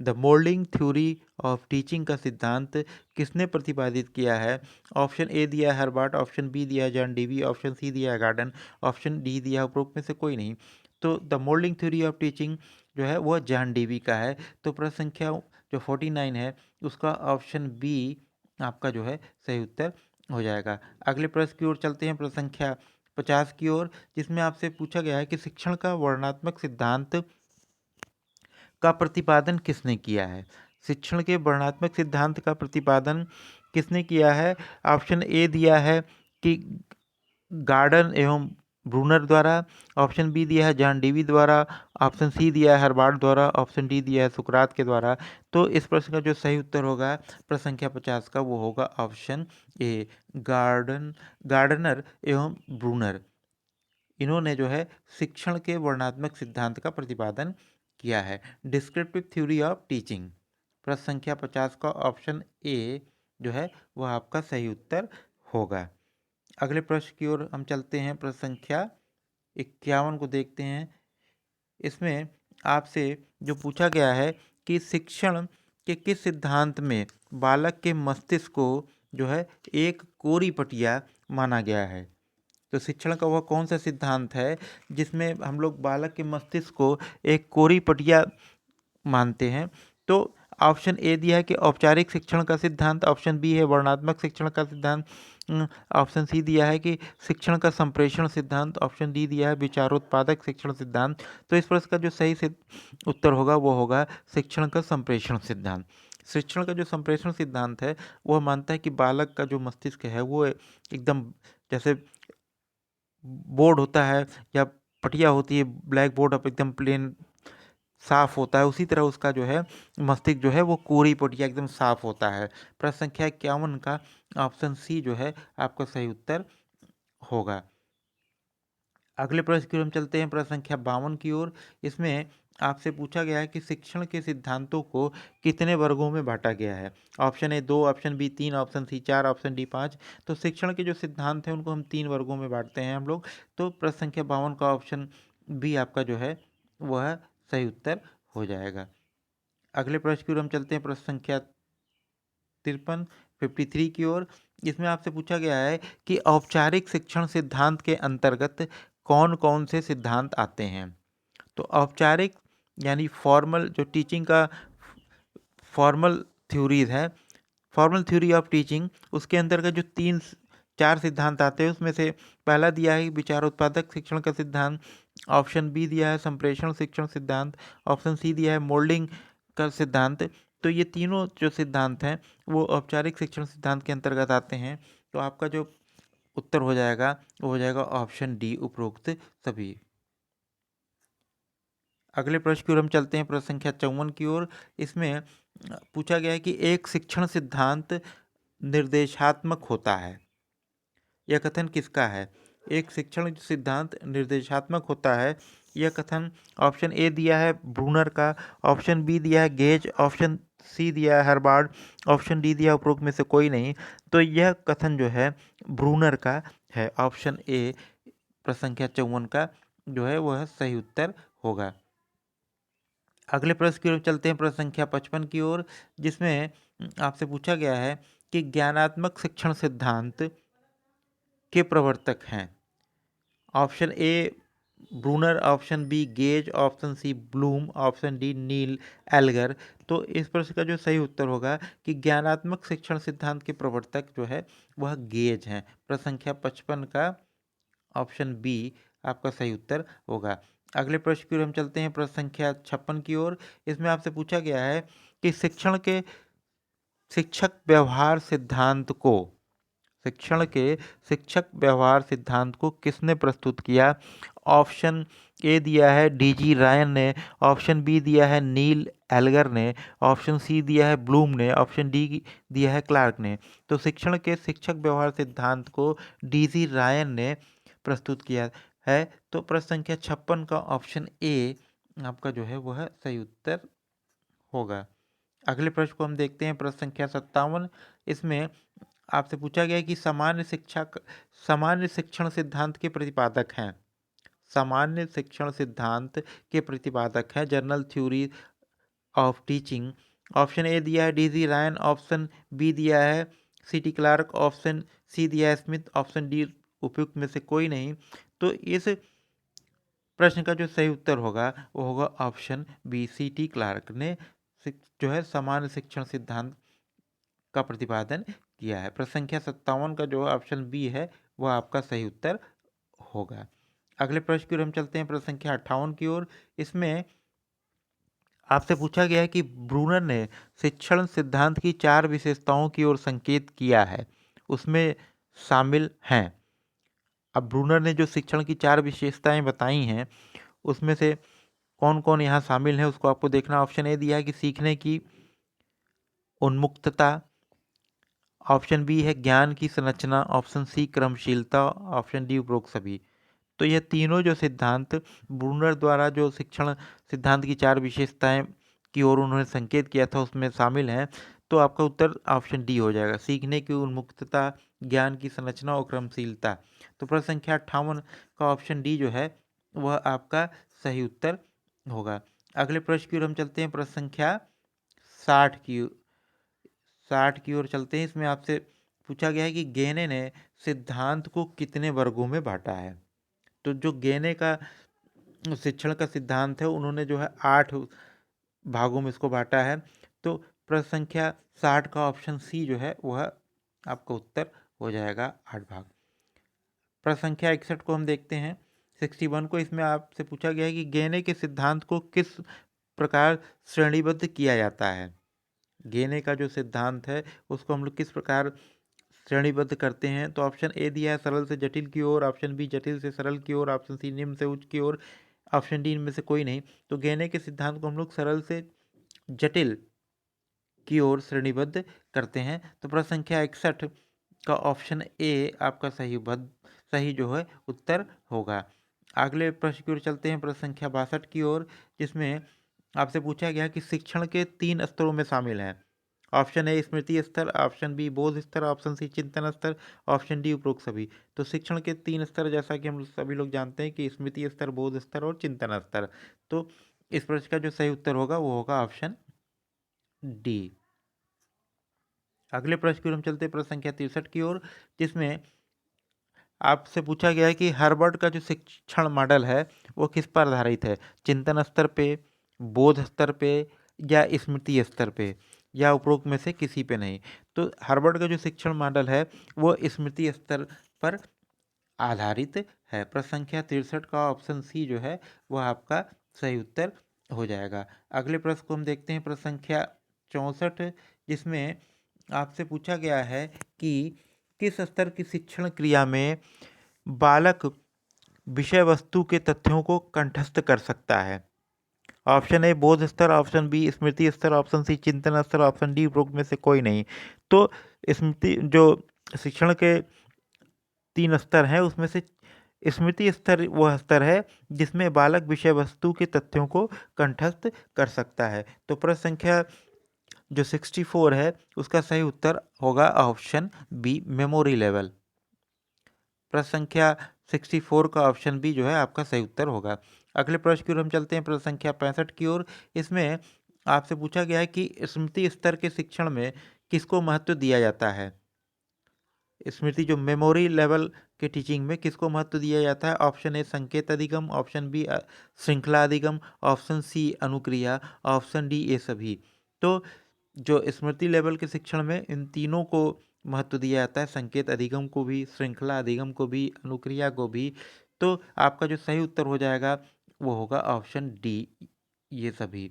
The moulding theory of teaching का सिद्धांत किसने प्रतिपादित किया है। ऑप्शन ए दिया है हर्बार्ट, ऑप्शन बी दिया है जॉन डीवी, ऑप्शन सी दिया है गार्डन, ऑप्शन डी दिया है उपरोक्त में से कोई नहीं। तो the moulding theory of teaching जो है वह जॉन डीवी का है। तो प्रश्न संख्या जो 49 है उसका ऑप्शन बी आपका जो है सही उत्तर हो जाएगा। अगले प्रश्न की ओर चलते हैं, प्रश्न संख्या 50 की ओर, जिसमें आपसे पूछा गया है कि शिक्षण का वर्णनात्मक सिद्धांत का प्रतिपादन किसने किया है। शिक्षण के वर्णनात्मक सिद्धांत का प्रतिपादन किसने किया है। ऑप्शन ए दिया है कि गार्डन एवं ब्रूनर द्वारा, ऑप्शन बी दिया है जॉन डीवी द्वारा, ऑप्शन सी दिया है हर्बार्ट द्वारा, ऑप्शन डी दिया है सुकरात के द्वारा। तो इस प्रश्न का जो सही उत्तर होगा प्रश्न संख्या 50 का वो होगा ऑप्शन ए, गार्डनर एवं ब्रूनर, इन्होंने जो है शिक्षण के वर्णनात्मक सिद्धांत का प्रतिपादन किया है। डिस्क्रिप्टिव थ्योरी ऑफ टीचिंग, प्रश्न संख्या 50 का ऑप्शन ए जो है वह आपका सही उत्तर होगा। अगले प्रश्न की ओर हम चलते हैं, प्रश्न संख्या 51 को देखते हैं। इसमें आपसे जो पूछा गया है कि शिक्षण के किस सिद्धांत में बालक के मस्तिष्क को जो है एक कोरी पटिया माना गया है। तो शिक्षण का वह कौन सा सिद्धांत है जिसमें हम लोग बालक के मस्तिष्क को एक कोरी पटिया मानते हैं। तो ऑप्शन ए दिया है कि औपचारिक शिक्षण का सिद्धांत, ऑप्शन बी है वर्णनात्मक शिक्षण का सिद्धांत, ऑप्शन सी दिया है कि शिक्षण का संप्रेषण सिद्धांत, ऑप्शन डी दिया है विचारोत्पादक शिक्षण सिद्धांत। तो इस प्रश्न का जो सही उत्तर होगा वो होगा शिक्षण का संप्रेषण सिद्धांत। शिक्षण का जो संप्रेषण सिद्धांत है वह मानता है कि बालक का जो मस्तिष्क है वो एकदम जैसे बोर्ड होता है या पटिया होती है, ब्लैक बोर्ड अब एकदम प्लेन साफ होता है, उसी तरह उसका जो है मस्तिष्क जो है वो कोरी पटिया एकदम साफ होता है। प्रश्न संख्या 51 का ऑप्शन सी जो है आपका सही उत्तर होगा। अगले प्रश्न की ओर हम चलते हैं, प्रश्न संख्या 52 की ओर। इसमें आपसे पूछा गया है कि शिक्षण के सिद्धांतों को कितने वर्गों में बांटा गया है। Option A 2, option B 3, option C 4, option D 5। तो शिक्षण के जो सिद्धांत हैं उनको हम 3 वर्गों में बांटते हैं हम लोग। तो प्रश्न संख्या 52 का ऑप्शन बी आपका जो है वह सही उत्तर हो जाएगा। अगले प्रश्न की ओर हम चलते हैं, प्रश्न संख्या 53 की ओर। इसमें आपसे पूछा गया है कि औपचारिक शिक्षण सिद्धांत के अंतर्गत कौन कौन से सिद्धांत आते हैं। तो औपचारिक यानी फॉर्मल जो टीचिंग का फॉर्मल थ्योरीज है, फॉर्मल थ्योरी ऑफ टीचिंग, उसके अंतर्गत जो 3-4 सिद्धांत आते हैं उसमें से पहला दिया है विचारोत्पादक शिक्षण का सिद्धांत, ऑप्शन बी दिया है संप्रेषण शिक्षण सिद्धांत, ऑप्शन सी दिया है मोल्डिंग का सिद्धांत। तो ये तीनों जो सिद्धांत हैं वो औपचारिक शिक्षण सिद्धांत के अंतर्गत आते हैं। तो आपका जो उत्तर हो जाएगा वो हो जाएगा ऑप्शन डी उपरोक्त सभी। अगले प्रश्न की ओर हम चलते हैं, प्रश्न संख्या 54 की ओर। इसमें पूछा गया है कि एक शिक्षण सिद्धांत निर्देशात्मक होता है, यह कथन किसका है। एक शिक्षण सिद्धांत निर्देशात्मक होता है, यह कथन ऑप्शन ए दिया है ब्रूनर का, ऑप्शन बी दिया है गेज, ऑप्शन सी दिया है हर्बार्ड, ऑप्शन डी दिया उपरोक्त में से कोई नहीं। तो यह कथन जो है ब्रूनर का है, ऑप्शन ए प्रश्न संख्या 54 का जो है वह सही उत्तर होगा। अगले प्रश्न की ओर चलते हैं, प्रश्न संख्या 55 की ओर, जिसमें आपसे पूछा गया है कि ज्ञानात्मक शिक्षण सिद्धांत के प्रवर्तक हैं। Option A Bruner, option B Gage, option C Bloom, option D Neil Elgar. तो इस प्रश्न का जो सही उत्तर होगा कि ज्ञानात्मक शिक्षण सिद्धांत के प्रवर्तक जो है वह गेज हैं। प्रश्न संख्या 55 का ऑप्शन बी आपका सही उत्तर होगा। अगले प्रश्न की ओर हम चलते हैं, प्रश्न संख्या 56 की ओर। इसमें आपसे पूछा गया है कि शिक्षण के शिक्षक व्यवहार सिद्धांत को शिक्षण के शिक्षक व्यवहार सिद्धांत को किसने प्रस्तुत किया। ऑप्शन ए दिया है डीजी रायन ने, ऑप्शन बी दिया है नील एल्गर ने, ऑप्शन सी दिया है ब्लूम ने, ऑप्शन डी दिया है क्लार्क ने। तो शिक्षण के शिक्षक व्यवहार सिद्धांत को डीजी रायन ने प्रस्तुत किया है। तो प्रश्न संख्या 56 का ऑप्शन ए आपका जो है वह सही उत्तर होगा। अगले प्रश्न को हम देखते हैं, प्रश्न संख्या 57। इसमें आपसे पूछा गया है कि सामान्य शिक्षण सिद्धांत के प्रतिपादक हैं। सामान्य शिक्षण सिद्धांत के प्रतिपादक हैं general theory of teaching. Option A दिया है डीजी रायन, ऑप्शन बी दिया है सीटी क्लार्क, ऑप्शन सी दिया है स्मिथ, ऑप्शन डी उपयुक्त में से कोई नहीं। तो इस प्रश्न का जो सही उत्तर होगा वो होगा ऑप्शन बी सीटी क्लार्क ने जो है सामान्य शिक्षण सिद्धांत का प्रतिपादन किया है। प्रश्न संख्या 57 का जो ऑप्शन बी है वह आपका सही उत्तर होगा। अगले प्रश्न की ओर हम चलते हैं, प्रश्न संख्या 58 की ओर। इसमें आपसे पूछा गया है कि ब्रूनर ने शिक्षण सिद्धांत की 4 विशेषताओं की ओर संकेत किया है, उसमें शामिल हैं। अब ब्रूनर ने जो शिक्षण की 4 विशेषताएं बताई हैं उसमें से कौन कौन यहाँ शामिल है उसको आपको देखना। ऑप्शन ए दिया है कि सीखने की उन्मुक्तता, ऑप्शन बी है ज्ञान की संरचना, ऑप्शन सी क्रमशीलता, ऑप्शन डी उपरोक्त सभी। तो यह तीनों जो सिद्धांत ब्रूनर द्वारा जो शिक्षण सिद्धांत की 4 विशेषताएं की ओर उन्होंने संकेत किया था उसमें शामिल हैं। तो आपका उत्तर ऑप्शन डी हो जाएगा, सीखने की उन्मुक्तता, ज्ञान की संरचना और क्रमशीलता। तो प्रश्न संख्या 58 का ऑप्शन डी जो है वह आपका सही उत्तर होगा। अगले प्रश्न की ओर हम चलते हैं, प्रश्न संख्या 60 की 60 की ओर चलते हैं। इसमें आपसे पूछा गया है कि गेने ने सिद्धांत को कितने वर्गों में बांटा है। तो जो गेने का शिक्षण का सिद्धांत है, उन्होंने जो है 8 भागों में इसको बांटा है। तो प्रश्न संख्या 60 का ऑप्शन सी जो है वह आपका उत्तर हो जाएगा, 8 भाग। प्रश्न संख्या 61 को हम देखते हैं, 61 को। इसमें आपसे पूछा गया है कि गेने के सिद्धांत को किस प्रकार श्रेणीबद्ध किया जाता है। गेने का जो सिद्धांत है उसको हम लोग किस प्रकार श्रेणीबद्ध करते हैं। तो ऑप्शन ए दिया है सरल से जटिल की ओर, ऑप्शन बी जटिल से सरल की ओर, ऑप्शन सी निम्न से उच्च की ओर, ऑप्शन डी इनमें से कोई नहीं। तो गेने के सिद्धांत को हम लोग सरल से जटिल की ओर श्रेणीबद्ध करते हैं। तो प्रश्न संख्या 61 का ऑप्शन ए आपका सही जो है उत्तर होगा। अगले प्रश्न की ओर चलते हैं, प्रश्न संख्या 62 की ओर, जिसमें आपसे पूछा गया कि शिक्षण के 3 स्तरों में शामिल हैं। ऑप्शन ए स्मृति स्तर, ऑप्शन बी बोध स्तर, ऑप्शन सी चिंतन स्तर, ऑप्शन डी उपरोक्त सभी। तो शिक्षण के 3 स्तर, जैसा कि हम सभी लोग जानते हैं कि स्मृति स्तर, बोध स्तर और चिंतन स्तर। तो इस प्रश्न का जो सही उत्तर होगा वो होगा ऑप्शन डी। अगले प्रश्न की ओर हम चलते हैं, प्रश्न संख्या 63 की ओर, जिसमें आपसे पूछा गया है कि हार्वर्ड का जो शिक्षण मॉडल है वो किस पर आधारित है। चिंतन स्तर पे, बोध स्तर पे, या स्मृति स्तर पे, या उपरोक्त में से किसी पे नहीं। तो हार्वर्ड का जो शिक्षण मॉडल है वो स्मृति स्तर पर आधारित है। प्रश्न संख्या 63 का ऑप्शन सी जो है वह आपका सही उत्तर हो जाएगा। अगले प्रश्न को हम देखते हैं, प्रश्न संख्या 64, जिसमें आपसे पूछा गया है कि किस स्तर की शिक्षण क्रिया में बालक विषय वस्तु के तथ्यों को कंठस्थ कर सकता है। ऑप्शन ए बोध स्तर, ऑप्शन बी स्मृति स्तर, ऑप्शन सी चिंतन स्तर, ऑप्शन डी उपरोक्त में से कोई नहीं। तो स्मृति जो शिक्षण के 3 स्तर हैं उसमें से स्मृति स्तर वह स्तर है जिसमें बालक विषय वस्तु के तथ्यों को कंठस्थ कर सकता है। तो प्रश्न संख्या जो 64 है उसका सही उत्तर होगा ऑप्शन बी मेमोरी लेवल। प्रश्न संख्या 64 का ऑप्शन बी जो है आपका सही उत्तर होगा। अगले प्रश्न की ओर हम चलते हैं, प्रश्न संख्या 65 की ओर। इसमें आपसे पूछा गया है कि स्मृति स्तर के शिक्षण में किसको महत्व दिया जाता है। स्मृति जो मेमोरी लेवल के टीचिंग में किसको महत्व दिया जाता है। ऑप्शन ए संकेत अधिगम, ऑप्शन बी श्रृंखला अधिगम, ऑप्शन सी अनुक्रिया, ऑप्शन डी ये सभी। तो जो स्मृति लेवल के शिक्षण में इन तीनों को महत्व दिया जाता है, संकेत अधिगम को भी, श्रृंखला अधिगम को भी, अनुक्रिया को भी। तो आपका जो सही उत्तर हो जाएगा वो होगा ऑप्शन डी ये सभी।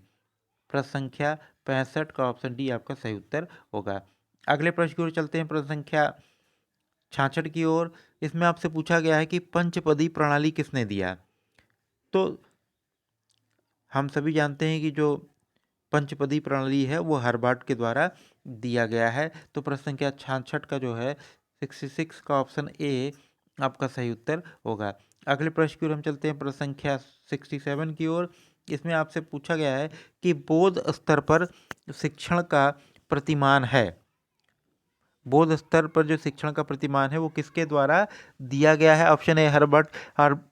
प्रश्न संख्या 65 का ऑप्शन डी आपका सही उत्तर होगा। अगले प्रश्न की ओर चलते हैं, प्रश्न संख्या 66 की ओर। इसमें आपसे पूछा गया है कि पंचपदी प्रणाली किसने दिया। तो हम सभी जानते हैं कि जो पंचपदी प्रणाली है वो हार्वर्ड के द्वारा दिया गया है। तो प्रश्न संख्या 66 का जो है 66 का ऑप्शन ए आपका सही उत्तर होगा। अगले प्रश्न की ओर हम चलते हैं, प्रश्न संख्या 67 की ओर। इसमें आपसे पूछा गया है कि बोध स्तर पर शिक्षण का प्रतिमान है। बोध स्तर पर जो शिक्षण का प्रतिमान है वो किसके द्वारा दिया गया है। Option A Herbart,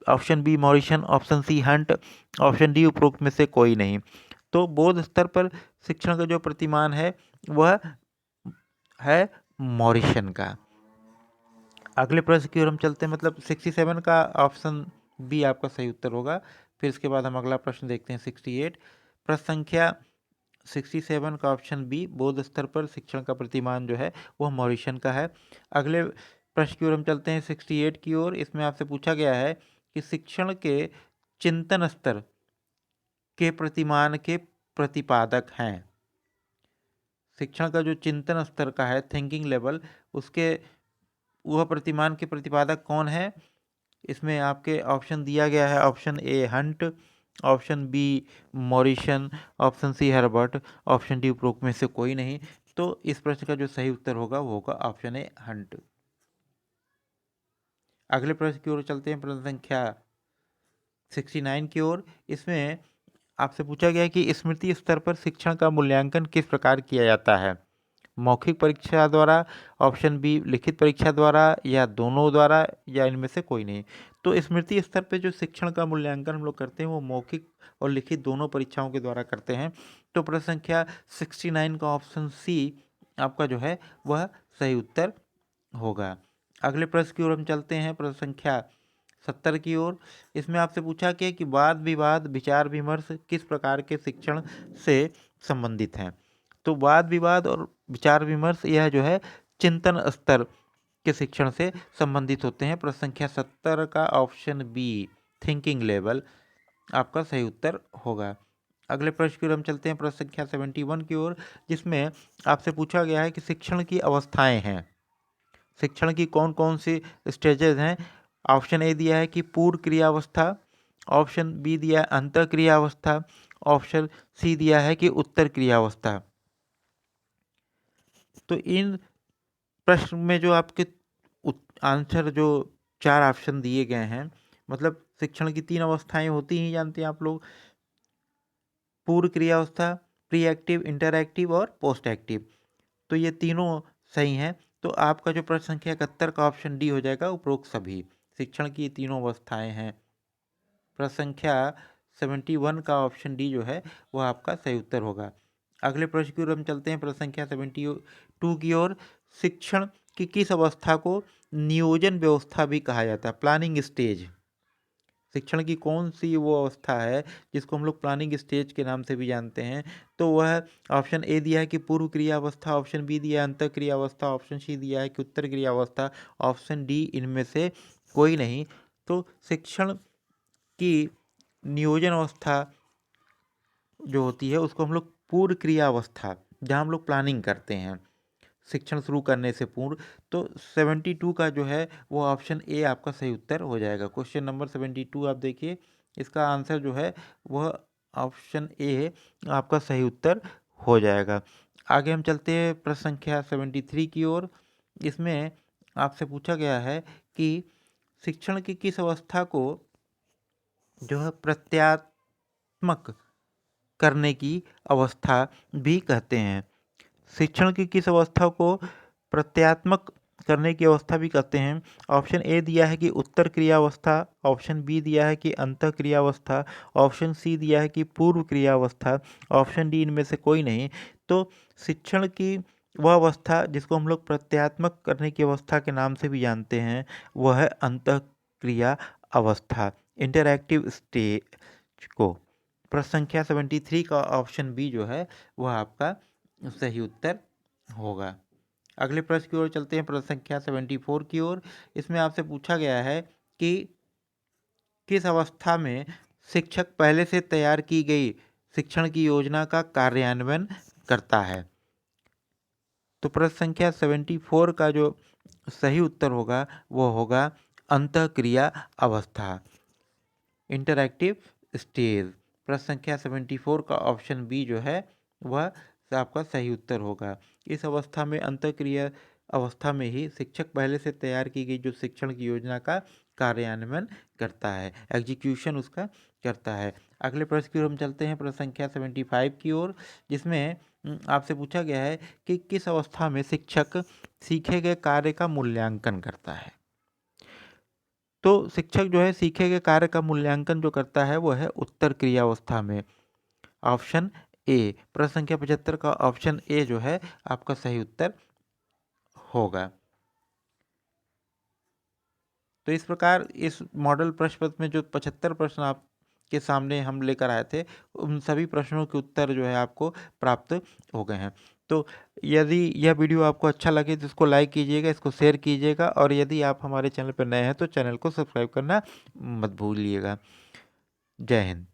option B Morrison, option C Hunt, option D उपरोक्त में से कोई नहीं। तो बोध स्तर पर शिक्षण का जो प्रतिमान है वह है मॉरिसन का। अगले प्रश्न की ओर हम चलते हैं, मतलब 67 का ऑप्शन बी आपका सही उत्तर होगा। फिर इसके बाद हम अगला प्रश्न देखते हैं 68। प्रश्न संख्या 67 का ऑप्शन बी बोध स्तर पर शिक्षण का प्रतिमान जो है वह मॉरिसन का है। अगले प्रश्न की ओर हम चलते हैं 68 की ओर। इसमें आपसे पूछा गया है कि शिक्षण के चिंतन स्तर के प्रतिमान के प्रतिपादक हैं। शिक्षण का जो चिंतन स्तर का है, थिंकिंग लेवल, उसके वह प्रतिमान के प्रतिपादक कौन है। इसमें आपके ऑप्शन दिया गया है, option A Hunt, option B Morrison, option C Herbart, option D उपरोक्त में से कोई नहीं। तो इस प्रश्न का जो सही उत्तर होगा वो होगा ऑप्शन ए हंट। अगले प्रश्न की ओर चलते हैं, प्रश्न संख्या 69 की ओर। इसमें आपसे पूछा गया है कि स्मृति स्तर पर शिक्षण का मूल्यांकन किस प्रकार किया जाता है। मौखिक परीक्षा द्वारा, ऑप्शन बी लिखित परीक्षा द्वारा, या दोनों द्वारा, या इनमें से कोई नहीं। तो स्मृति स्तर पे जो शिक्षण का मूल्यांकन हम लोग करते हैं वो मौखिक और लिखित दोनों परीक्षाओं के द्वारा करते हैं। तो प्रश्न संख्या 69 का ऑप्शन सी आपका जो है वह सही उत्तर होगा। अगले प्रश्न की ओर हम चलते हैं, प्रश्न संख्या 70 की ओर। इसमें आपसे पूछा गया कि वाद विवाद विचार विमर्श किस प्रकार के शिक्षण से संबंधित हैं। तो वाद विवाद और विचार विमर्श यह जो है चिंतन स्तर के शिक्षण से संबंधित होते हैं। प्रश्न संख्या 70 का ऑप्शन बी थिंकिंग लेवल आपका सही उत्तर होगा। अगले प्रश्न की ओर हम चलते हैं, प्रश्न संख्या 71 की ओर, जिसमें आपसे पूछा गया है कि शिक्षण की अवस्थाएं हैं, शिक्षण की कौन कौन सी स्टेजेस हैं। ऑप्शन ए दिया है कि पूर्व क्रियावस्था, ऑप्शन बी दिया है अंतर क्रियावस्था, ऑप्शन सी दिया है कि उत्तर क्रियावस्था। तो इन प्रश्न में जो आपके आंसर जो 4 ऑप्शन दिए गए हैं, मतलब शिक्षण की 3 अवस्थाएं होती ही जानते हैं आप लोग, पूर्व क्रियावस्था, प्री एक्टिव, इंटरएक्टिव और पोस्ट एक्टिव। तो ये तीनों सही हैं। तो आपका जो प्रश्न संख्या 71 का ऑप्शन डी हो जाएगा, उपरोक्त सभी शिक्षण की तीनों अवस्थाएं हैं। प्रश्न संख्या 71 का ऑप्शन डी जो है वह आपका सही उत्तर होगा। अगले प्रश्न की ओर हम चलते हैं, प्रश्न संख्या 72 की ओर। शिक्षण की किस अवस्था को नियोजन व्यवस्था भी कहा जाता है, प्लानिंग स्टेज। शिक्षण की कौन सी वो अवस्था है जिसको हम लोग प्लानिंग स्टेज के नाम से भी जानते हैं। तो वह ऑप्शन ए दिया है कि पूर्व क्रिया अवस्था, ऑप्शन बी दिया है अंतर क्रिया अवस्था, ऑप्शन सी दिया है कि उत्तर क्रिया अवस्था, ऑप्शन डी इनमें से कोई नहीं। तो शिक्षण की नियोजन अवस्था जो होती है उसको हम लोग पूर्व क्रिया अवस्था, जहाँ हम लोग प्लानिंग करते हैं शिक्षण शुरू करने से पूर्व। तो 72 का जो है वो ऑप्शन ए आपका सही उत्तर हो जाएगा। क्वेश्चन नंबर 72 आप देखिए, इसका आंसर जो है वह ऑप्शन ए आपका सही उत्तर हो जाएगा। आगे हम चलते हैं प्रश्न संख्या 73 की ओर। इसमें आपसे पूछा गया है कि शिक्षण की किस अवस्था को जो है प्रत्यात्मक करने की अवस्था भी कहते हैं। शिक्षण की किस अवस्था को प्रत्यात्मक करने की अवस्था भी कहते हैं। ऑप्शन ए दिया है कि उत्तर क्रियावस्था, ऑप्शन बी दिया है कि अंतः क्रियावस्था, ऑप्शन सी दिया है कि पूर्व क्रियावस्था, ऑप्शन डी इनमें से कोई नहीं। तो शिक्षण की वह अवस्था जिसको हम लोग प्रत्यात्मक करने की अवस्था के नाम से भी जानते हैं वह है अंतः क्रिया अवस्था, इंटरएक्टिव स्टेज को। प्रश्न संख्या 73 का ऑप्शन बी जो है वह आपका सही उत्तर होगा। अगले प्रश्न की ओर चलते हैं, प्रश्न संख्या 74 की ओर। इसमें आपसे पूछा गया है कि किस अवस्था में शिक्षक पहले से तैयार की गई शिक्षण की योजना का कार्यान्वयन करता है। तो प्रश्न संख्या 74 का जो सही उत्तर होगा वो होगा अंतःक्रिया अवस्था, इंटरएक्टिव स्टेज। प्रश्न संख्या 74 का ऑप्शन बी जो है वह आपका सही उत्तर होगा। इस अवस्था में अंतःक्रिया अवस्था में ही शिक्षक पहले से तैयार की गई जो शिक्षण की योजना का कार्यान्वयन करता है, एग्जीक्यूशन उसका करता है। अगले प्रश्न की ओर हम चलते हैं, प्रश्न संख्या 75 की ओर, जिसमें आपसे पूछा गया है कि किस अवस्था में शिक्षक सीखे गए कार्य का मूल्यांकन करता है। तो शिक्षक जो है सीखे गए कार्य का मूल्यांकन जो करता है वो है उत्तर क्रियावस्था में, ऑप्शन ए। प्रश्न संख्या 75 का ऑप्शन ए जो है आपका सही उत्तर होगा। तो इस प्रकार इस मॉडल प्रश्न पत्र में जो 75 प्रश्न आपके सामने हम लेकर आए थे उन सभी प्रश्नों के उत्तर जो है आपको प्राप्त हो गए हैं। तो यदि यह वीडियो आपको अच्छा लगे तो इसको लाइक कीजिएगा, इसको शेयर कीजिएगा, और यदि आप हमारे चैनल पर नए हैं तो चैनल को सब्सक्राइब करना मत भूलिएगा। जय हिंद।